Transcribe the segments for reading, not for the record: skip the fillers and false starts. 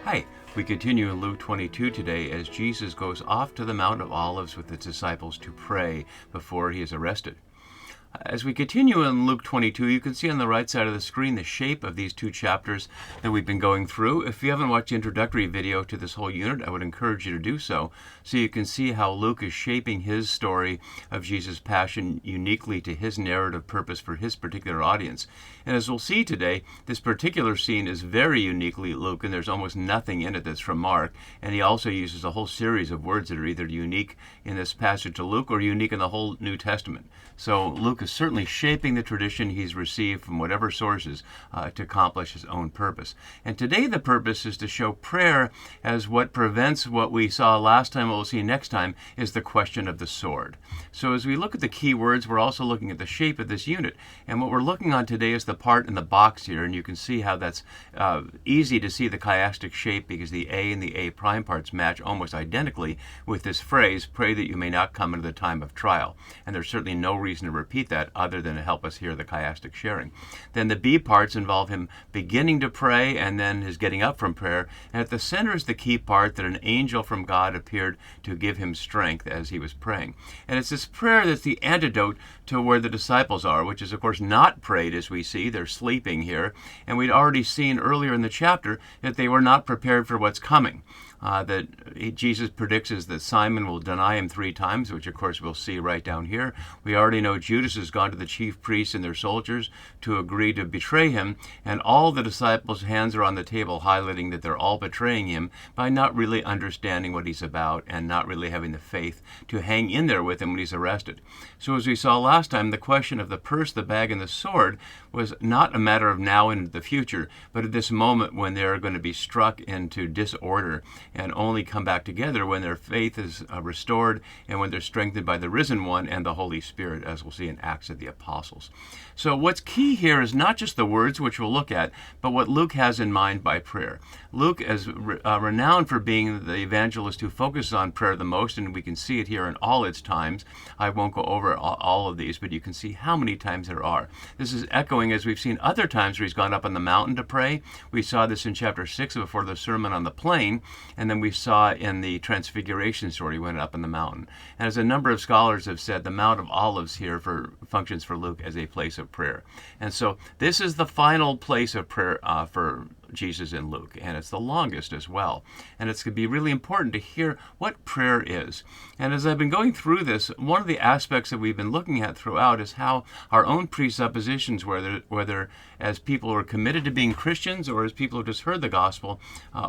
Hi, we continue in Luke 22 today as Jesus goes off to the Mount of Olives with his disciples to pray before he is arrested. As we continue in Luke 22, you can see on the right side of the screen the shape of these two chapters that we've been going through. If you haven't watched the introductory video to this whole unit, I would encourage you to do so you can see how Luke is shaping his story of Jesus' passion uniquely to his narrative purpose for his particular audience. And as we'll see today, this particular scene is very uniquely Luke, and there's almost nothing in it that's from Mark. And he also uses a whole series of words that are either unique in this passage to Luke or unique in the whole New Testament. So Luke is certainly shaping the tradition he's received from whatever sources to accomplish his own purpose. And today the purpose is to show prayer as what prevents what we saw last time, what we'll see next time, is the question of the sword. So as we look at the key words, we're also looking at the shape of this unit. And what we're looking on today is the part in the box here, and you can see how that's easy to see the chiastic shape because the A and the A prime parts match almost identically with this phrase, pray that you may not come into the time of trial. And there's certainly no reason to repeat that other than to help us hear the chiastic sharing. Then the B parts involve him beginning to pray and then his getting up from prayer. And at the center is the key part that an angel from God appeared to give him strength as he was praying. And it's this prayer that's the antidote to where the disciples are, which is of course not prayed as we see. They're sleeping here. And we'd already seen earlier in the chapter that they were not prepared for what's coming. That Jesus predicts is that Simon will deny him 3 times, which of course we'll see right down here. We already know Judas has gone to the chief priests and their soldiers to agree to betray him, and all the disciples' hands are on the table highlighting that they're all betraying him by not really understanding what he's about and not really having the faith to hang in there with him when he's arrested. So as we saw last time, the question of the purse, the bag, and the sword was not a matter of now and the future, but at this moment when they're going to be struck into disorder and only come back together when their faith is restored and when they're strengthened by the risen one and the Holy Spirit, as we'll see in Acts of the Apostles. So what's key here is not just the words, which we'll look at, but what Luke has in mind by prayer. Luke is renowned for being the evangelist who focuses on prayer the most, and we can see it here in all its times. I won't go over all of these, but you can see how many times there are. This is echoing as we've seen other times where he's gone up on the mountain to pray. We saw this in chapter 6 before the Sermon on the Plain, and then we saw in the Transfiguration story, he went up on the mountain. And as a number of scholars have said, the Mount of Olives here functions for Luke as a place of prayer. And so this is the final place of prayer for Jesus in Luke, and it's the longest as well. And it's going to be really important to hear what prayer is. And as I've been going through this, one of the aspects that we've been looking at throughout is how our own presuppositions, whether as people who are committed to being Christians or as people who just heard the gospel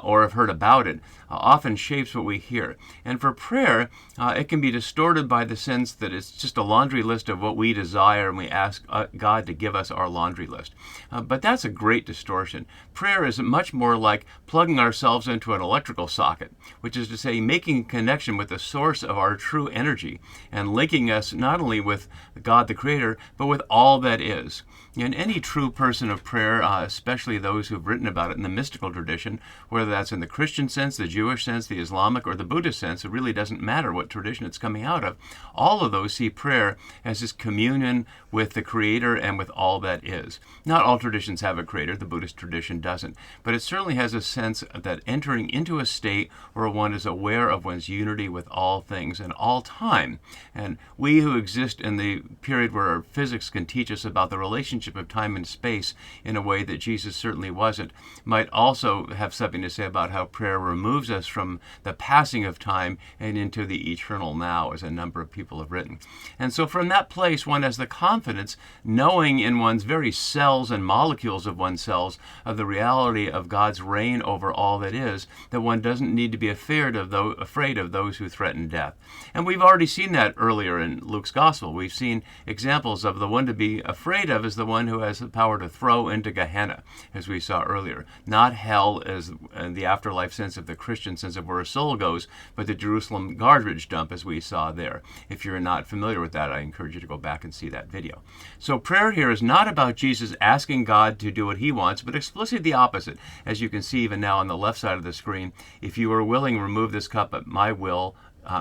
or have heard about it, often shapes what we hear. And for prayer, it can be distorted by the sense that it's just a laundry list of what we desire, and we ask God to give us our laundry list. But that's a great distortion. Prayer is much more like plugging ourselves into an electrical socket, which is to say making a connection with the source of our true energy and linking us not only with God the Creator, but with all that is. And any true person of prayer, especially those who've written about it in the mystical tradition, whether that's in the Christian sense, the Jewish sense, the Islamic, or the Buddhist sense, it really doesn't matter what tradition it's coming out of. All of those see prayer as this communion with the Creator and with all that is. Not all traditions have a Creator, the Buddhist tradition doesn't, but it certainly has a sense that entering into a state where one is aware of one's unity with all things and all time. And we who exist in the period where physics can teach us about the relationship of time and space in a way that Jesus certainly wasn't, might also have something to say about how prayer removes us from the passing of time and into the eternal now, as a number of people have written. And so from that place, one has the confidence, knowing in one's very cells and molecules of one's cells, of the reality of God's reign over all that is, that one doesn't need to be afraid of those who threaten death. And we've already seen that earlier in Luke's Gospel. We've seen examples of the one to be afraid of is the one who has the power to throw into Gehenna, as we saw earlier. Not hell as in the afterlife sense of the Christian sense of where a soul goes, but the Jerusalem garbage dump, as we saw there. If you're not familiar with that, I encourage you to go back and see that video. So prayer here is not about Jesus asking God to do what he wants, but explicitly the opposite. As you can see even now on the left side of the screen, if you are willing, remove this cup, but my will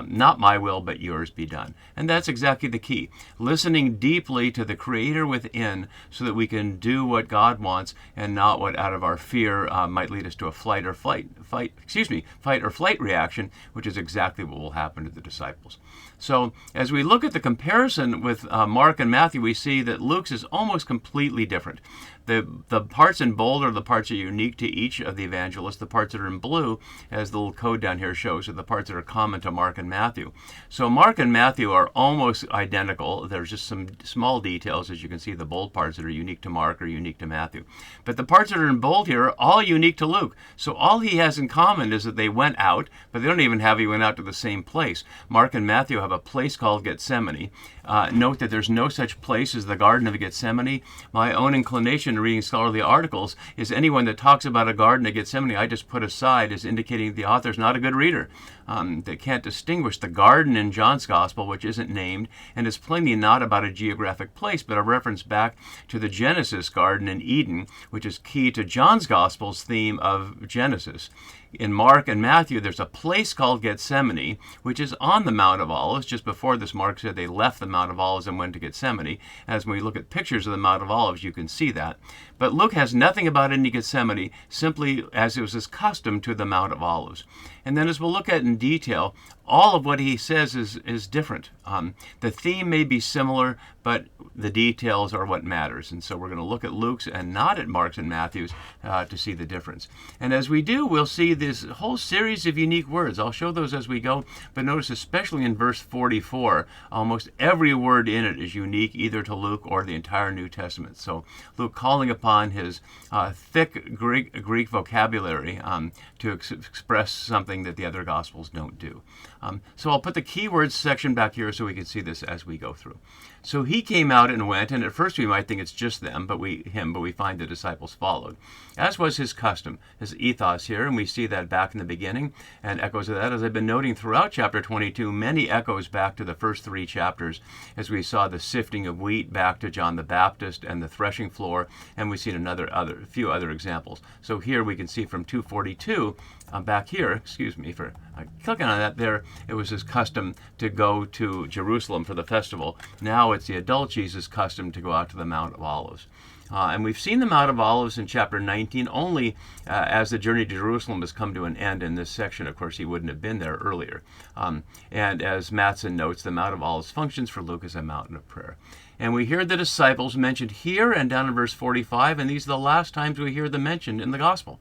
not my will, but yours be done. And that's exactly the key. Listening deeply to the Creator within so that we can do what God wants and not what out of our fear might lead us to a fight or flight reaction, which is exactly what will happen to the disciples. So as we look at the comparison with Mark and Matthew, we see that Luke's is almost completely different. The parts in bold are the parts that are unique to each of the evangelists. The parts that are in blue, as the little code down here shows, are the parts that are common to Mark and Matthew. So Mark and Matthew are almost identical. There's just some small details. As you can see, the bold parts that are unique to Mark are unique to Matthew. But the parts that are in bold here are all unique to Luke. So all he has in common is that they went out, but they don't even have he went out to the same place. Mark and Matthew have a place called Gethsemane. Note that there's no such place as the Garden of Gethsemane. My own inclination reading scholarly articles is anyone that talks about a Garden of Gethsemane I just put aside as indicating the author's not a good reader. They can't distinguish the garden in John's Gospel, which isn't named, and is plainly not about a geographic place, but a reference back to the Genesis garden in Eden, which is key to John's Gospel's theme of Genesis. In Mark and Matthew, there's a place called Gethsemane, which is on the Mount of Olives. Just before this, Mark said they left the Mount of Olives and went to Gethsemane. As when we look at pictures of the Mount of Olives, you can see that. But Luke has nothing about any Gethsemane, simply as it was his custom to the Mount of Olives. And then as we'll look at in detail, all of what he says is different. The theme may be similar, but the details are what matters. And so we're going to look at Luke's and not at Mark's and Matthew's to see the difference. And as we do, we'll see this whole series of unique words. I'll show those as we go, but notice especially in verse 44, almost every word in it is unique either to Luke or the entire New Testament. So Luke calling upon his thick Greek vocabulary to express something that the other Gospels don't do. So I'll put the keywords section back here so we can see this as we go through. So he came out and went, and at first we might think it's just them, but we find the disciples followed. As was his custom, his ethos here, and we see that back in the beginning, and echoes of that, as I've been noting throughout chapter 22, many echoes back to the first 3 chapters, as we saw the sifting of wheat back to John the Baptist and the threshing floor, and we've seen a few other examples. So here we can see from 242, back here, excuse me for clicking on that there, it was his custom to go to Jerusalem for the festival. Now it's the adult Jesus' custom to go out to the Mount of Olives. And we've seen the Mount of Olives in chapter 19 only as the journey to Jerusalem has come to an end in this section. Of course, he wouldn't have been there earlier. And as Mattson notes, the Mount of Olives functions for Luke as a mountain of prayer. And we hear the disciples mentioned here and down in verse 45, and these are the last times we hear them mentioned in the gospel.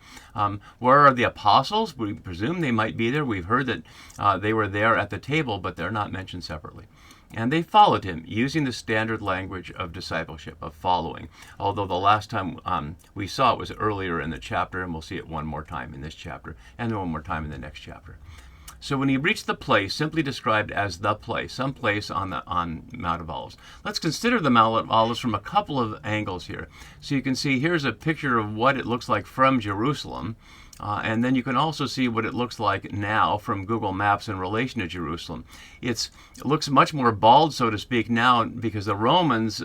Where are the apostles? We presume they might be there. We've heard that they were there at the table, but they're not mentioned separately. And they followed him, using the standard language of discipleship, of following. Although the last time we saw it was earlier in the chapter, and we'll see it one more time in this chapter, and then one more time in the next chapter. So when he reached the place, simply described as the place, some place on Mount of Olives. Let's consider the Mount of Olives from a couple of angles here. So you can see here's a picture of what it looks like from Jerusalem. And then you can also see what it looks like now from Google Maps in relation to Jerusalem. It looks much more bald, so to speak, now because the Romans,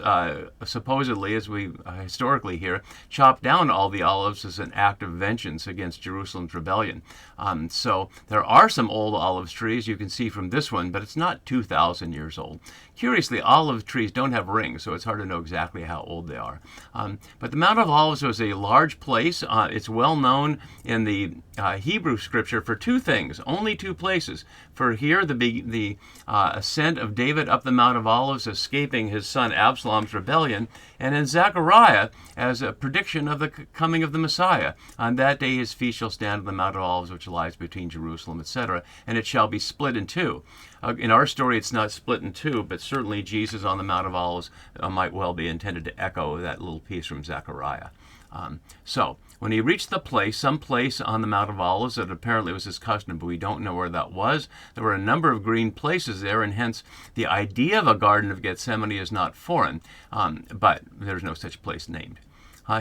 supposedly, as we historically hear, chopped down all the olives as an act of vengeance against Jerusalem's rebellion. So there are some old olive trees you can see from this one, but it's not 2,000 years old. Curiously, olive trees don't have rings, so it's hard to know exactly how old they are. But the Mount of Olives was a large place. It's well known in the Hebrew scripture for 2 things, only 2 places. For here, the ascent of David up the Mount of Olives, escaping his son Absalom's rebellion, and in Zechariah as a prediction of the coming of the Messiah. On that day his feet shall stand on the Mount of Olives, which lies between Jerusalem, etc., and it shall be split in 2. In our story, it's not split in 2, but certainly Jesus on the Mount of Olives might well be intended to echo that little piece from Zechariah. So, when he reached the place, some place on the Mount of Olives, that apparently was his custom, but we don't know where that was. There were a number of green places there, and hence the idea of a Garden of Gethsemane is not foreign, but there's no such place named.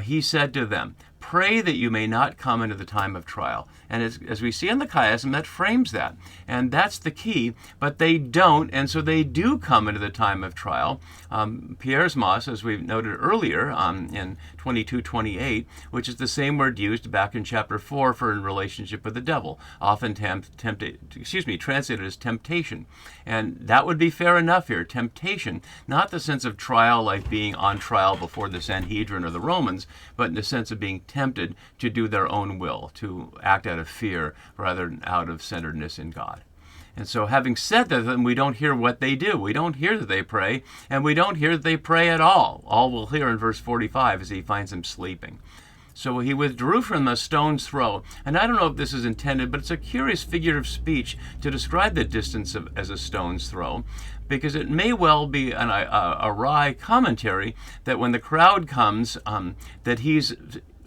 He said to them, pray that you may not come into the time of trial. And as we see in the chiasm, that frames that. And that's the key. But they don't, and so they do come into the time of trial. Piersmos, as we noted earlier in 22:28, which is the same word used back in chapter 4 for in relationship with the devil, often translated as temptation. And that would be fair enough here, temptation, not the sense of trial like being on trial before the Sanhedrin or the Romans, but in the sense of being tempted to do their own will, to act out of fear rather than out of centeredness in God. And so having said that, then we don't hear what they do. We don't hear that they pray, and we don't hear that they pray at all. All we'll hear in verse 45 is he finds them sleeping. So he withdrew from a stone's throw. And I don't know if this is intended, but it's a curious figure of speech to describe the distance as a stone's throw, because it may well be a wry commentary that when the crowd comes, that he's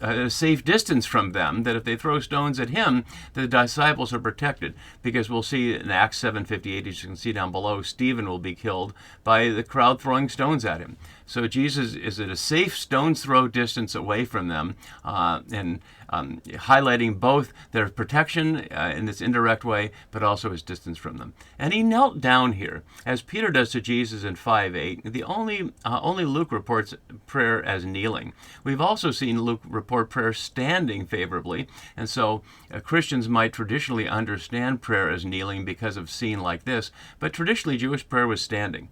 a safe distance from them, that if they throw stones at him, the disciples are protected. Because we'll see in Acts 7:58, as you can see down below, Stephen will be killed by the crowd throwing stones at him. So Jesus is at a safe stone's throw distance away from them, and highlighting both their protection in this indirect way, but also his distance from them. And he knelt down here, as Peter does to Jesus in 5:8. Only Luke reports prayer as kneeling. We've also seen Luke report prayer standing favorably, and so Christians might traditionally understand prayer as kneeling because of scene like this, but traditionally Jewish prayer was standing.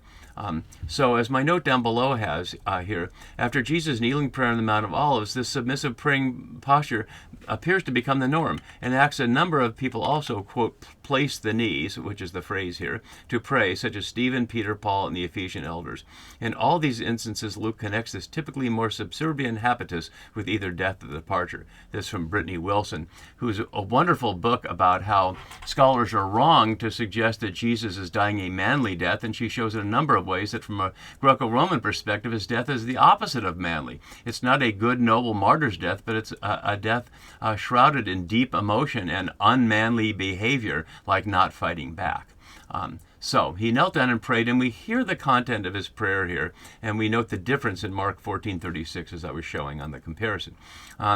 So as my note down below has here, after Jesus' kneeling prayer on the Mount of Olives, this submissive praying posture appears to become the norm. In Acts, a number of people also, quote, place the knees, which is the phrase here, to pray, such as Stephen, Peter, Paul, and the Ephesian elders. In all these instances, Luke connects this typically more subservient habitus with either death or departure. This from Brittany Wilson, who's a wonderful book about how scholars are wrong to suggest that Jesus is dying a manly death, and she shows in a number of ways that from a Greco-Roman perspective, his death is the opposite of manly. It's not a good, noble martyr's death, but it's a death shrouded in deep emotion and unmanly behavior, like not fighting back. So he knelt down and prayed, and we hear the content of his prayer here, and we note the difference in Mark 14:36 as I was showing on the comparison.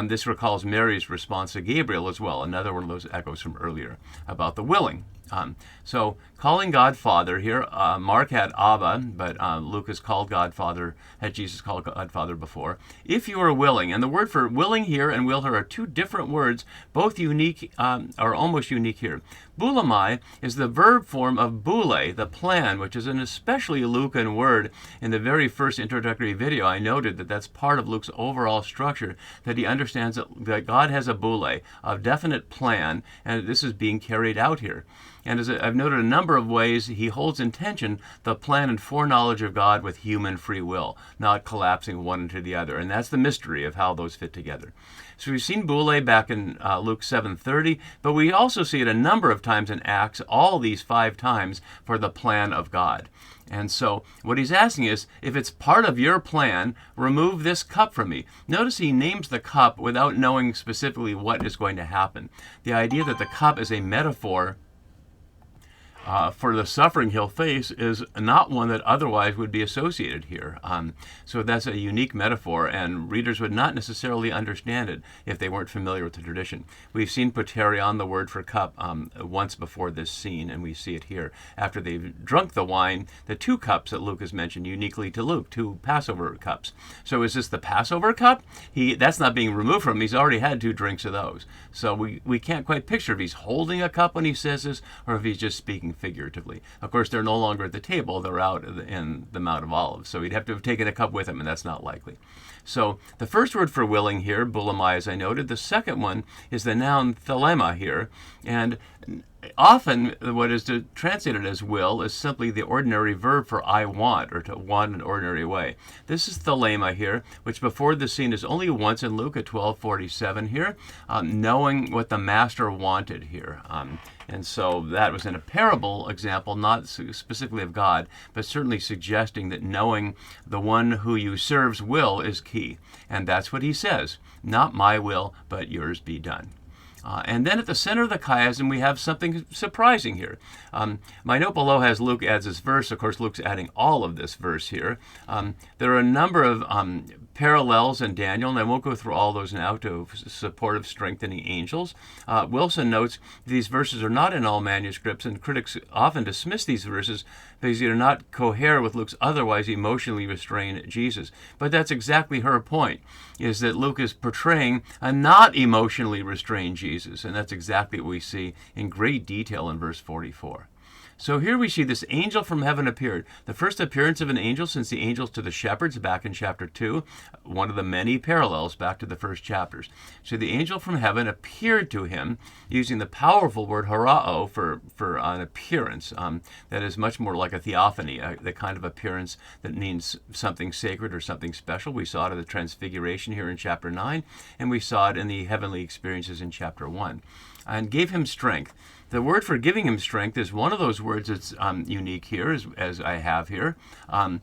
This recalls Mary's response to Gabriel as well, another one of those echoes from earlier about the willing. So calling God Father here, Mark had Abba, but Luke has called God Father, had Jesus called God Father before. If you are willing, and the word for willing here and will here are two different words, both unique, are almost unique here. Boulamai is the verb form of boule, the plan, which is an especially Lucan word. In the very first introductory video, I noted that that's part of Luke's overall structure, that he understands that God has a boule, a definite plan, and this is being carried out here. And as I've noted a number of ways, he holds in tension the plan and foreknowledge of God with human free will, not collapsing one into the other. And that's the mystery of how those fit together. So we've seen boule back in Luke 7:30, but we also see it a number of times in Acts, all these 5 times, for the plan of God. And so what he's asking is, if it's part of your plan, remove this cup from me. Notice he names the cup without knowing specifically what is going to happen. The idea that the cup is a metaphor for the suffering he'll face is not one that otherwise would be associated here. So that's a unique metaphor, and readers would not necessarily understand it if they weren't familiar with the tradition. We've seen poterion, the word for cup, once before this scene, and we see it here. After they've drunk the wine, the 2 cups that Luke has mentioned uniquely to Luke, 2 Passover cups. So is this the Passover cup? That's not being removed from him. He's already had 2 drinks of those. So we can't quite picture if he's holding a cup when he says this, or if he's just speaking figuratively. Of course, they're no longer at the table. They're out in the Mount of Olives. So he'd have to have taken a cup with him, and that's not likely. So the first word for willing here, boulamai, as I noted. The second one is the noun thelema here. And often what is translated as will is simply the ordinary verb for I want, or to want in an ordinary way. This is thelema here, which before the scene is only once in Luke at 12:47 here, knowing what the master wanted here. And so that was in a parable example, not specifically of God, but certainly suggesting that knowing the one who you serve's will is key. And that's what he says, not my will, but yours be done. And then at the center of the chiasm, we have something surprising here. My note below has Luke adds this verse. Of course, Luke's adding all of this verse here. There are a number of parallels in Daniel, and I won't go through all those now to support strengthening angels. Wilson notes these verses are not in all manuscripts, and critics often dismiss these verses because they do not cohere with Luke's otherwise emotionally restrained Jesus. But that's exactly her point, is that Luke is portraying a not emotionally restrained Jesus, and that's exactly what we see in great detail in verse 44. So here we see this angel from heaven appeared. The first appearance of an angel since the angels to the shepherds back in chapter 2, one of the many parallels back to the first chapters. So the angel from heaven appeared to him using the powerful word horao for an appearance. That is much more like a theophany, the kind of appearance that means something sacred or something special. We saw it in the transfiguration here in chapter 9, and we saw it in the heavenly experiences in chapter 1. And gave him strength. The word for giving him strength is one of those words that's unique here, as I have here. And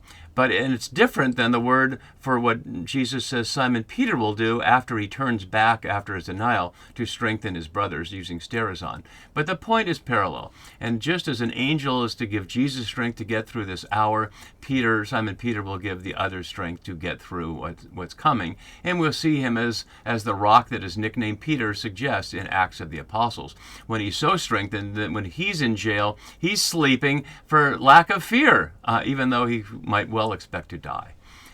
it's different than the word for what Jesus says Simon Peter will do after he turns back after his denial to strengthen his brothers using sterazon. But the point is parallel. And just as an angel is to give Jesus strength to get through this hour, Simon Peter will give the other strength to get through what's coming. And we'll see him as the rock that is nicknamed Peter suggests in Acts of the Apostles. When he's so strengthened that when he's in jail, he's sleeping for lack of fear, even though he might well expect to die.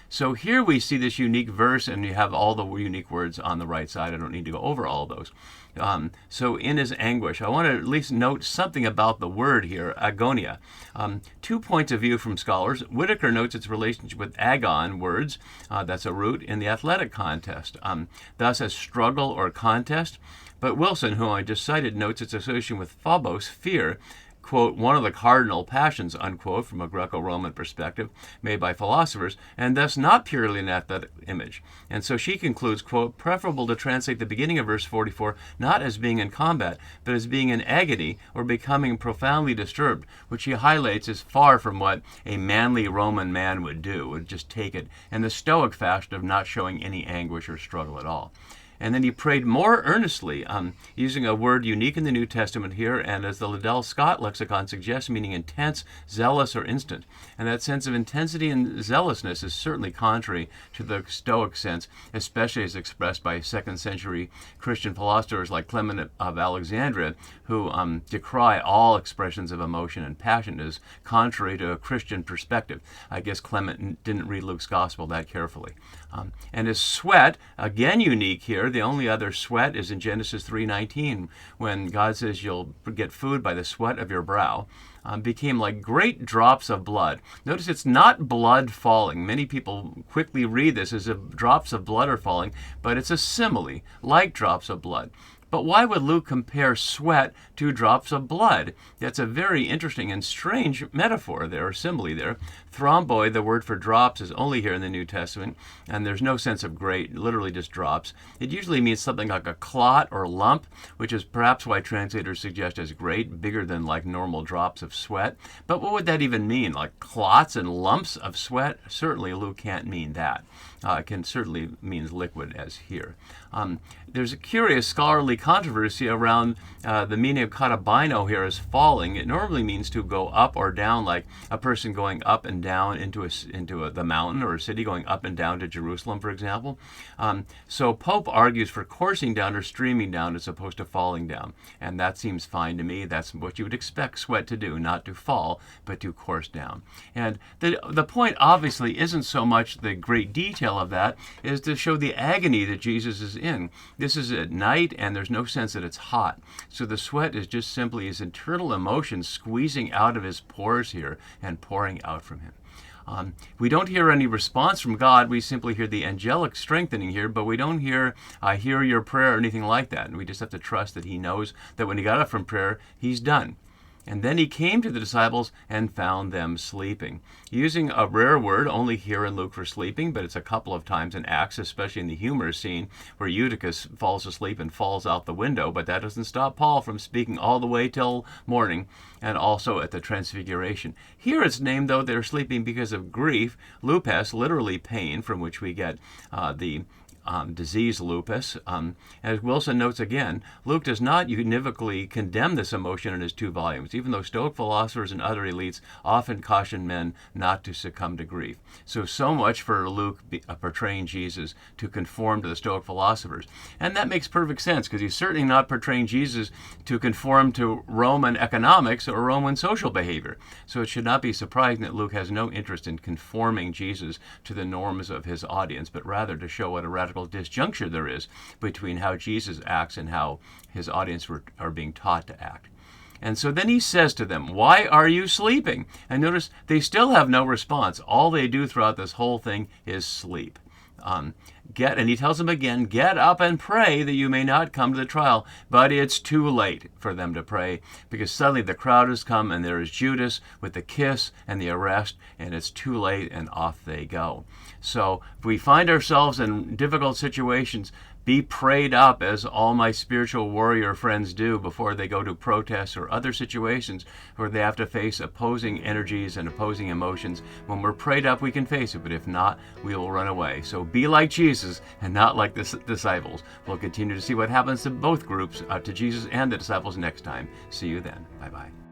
So here we see this unique verse, and you have all the unique words on the right side. I don't need to go over all of those. So in his anguish, I want to at least note something about the word here, agonia. 2 points of view from scholars. Whitaker notes its relationship with agon words, that's a root, in the athletic contest, thus as struggle or contest. But Wilson, whom I just cited, notes its association with phobos, fear, quote, one of the cardinal passions, unquote, from a Greco-Roman perspective, made by philosophers, and thus not purely an athletic image. And so she concludes, quote, preferable to translate the beginning of verse 44 not as being in combat, but as being in agony or becoming profoundly disturbed, which she highlights is far from what a manly Roman man would do, would just take it, and the Stoic fashion of not showing any anguish or struggle at all. And then he prayed more earnestly, using a word unique in the New Testament here, and as the Liddell Scott lexicon suggests, meaning intense, zealous, or instant. And that sense of intensity and zealousness is certainly contrary to the Stoic sense, especially as expressed by 2nd century Christian philosophers like Clement of Alexandria, who decry all expressions of emotion and passion as contrary to a Christian perspective. I guess Clement didn't read Luke's gospel that carefully. And his sweat, again unique here, the only other sweat is in Genesis 3:19, when God says you'll get food by the sweat of your brow, became like great drops of blood. Notice it's not blood falling. Many people quickly read this as if drops of blood are falling, but it's a simile, like drops of blood. But why would Luke compare sweat to drops of blood? That's a very interesting and strange metaphor there, or simile there. Thromboi, the word for drops, is only here in the New Testament, and there's no sense of great, literally just drops. It usually means something like a clot or lump, which is perhaps why translators suggest as great, bigger than like normal drops of sweat. But what would that even mean? Like clots and lumps of sweat? Certainly Luke can't mean that. It can certainly means liquid as here. There's a curious scholarly controversy around the meaning of katabino here as falling. It normally means to go up or down, like a person going up and down into the mountain, or a city going up and down to Jerusalem, for example. So Pope argues for coursing down or streaming down as opposed to falling down, and that seems fine to me. That's what you would expect sweat to do, not to fall, but to course down. And the point obviously isn't so much the great detail of that, is to show the agony that Jesus is in. This is at night, and there's no sense that it's hot. So the sweat is just simply his internal emotion squeezing out of his pores here and pouring out from him. We don't hear any response from God. We simply hear the angelic strengthening here, but we don't hear, I hear your prayer or anything like that. And we just have to trust that he knows that when he got up from prayer, he's done. And then he came to the disciples and found them sleeping. Using a rare word only here in Luke for sleeping, but it's a couple of times in Acts, especially in the humorous scene where Eutychus falls asleep and falls out the window, but that doesn't stop Paul from speaking all the way till morning, and also at the Transfiguration. Here it's named, though, they're sleeping because of grief, lupus, literally pain, from which we get the disease lupus. As Wilson notes again, Luke does not univocally condemn this emotion in his 2 volumes, even though Stoic philosophers and other elites often caution men not to succumb to grief. So much for Luke portraying Jesus to conform to the Stoic philosophers. And that makes perfect sense, because he's certainly not portraying Jesus to conform to Roman economics or Roman social behavior. So it should not be surprising that Luke has no interest in conforming Jesus to the norms of his audience, but rather to show what a radical disjuncture there is between how Jesus acts and how his audience are being taught to act. And so then he says to them, "Why are you sleeping?" And notice they still have no response. All they do throughout this whole thing is sleep. And he tells them again, "Get up and pray that you may not come to the trial." But it's too late for them to pray, because suddenly the crowd has come and there is Judas with the kiss and the arrest, and it's too late, and off they go. So if we find ourselves in difficult situations, be prayed up, as all my spiritual warrior friends do before they go to protests or other situations where they have to face opposing energies and opposing emotions. When we're prayed up, we can face it, but if not, we will run away. So be like Jesus and not like the disciples. We'll continue to see what happens to both groups, to Jesus and the disciples, next time. See you then. Bye-bye.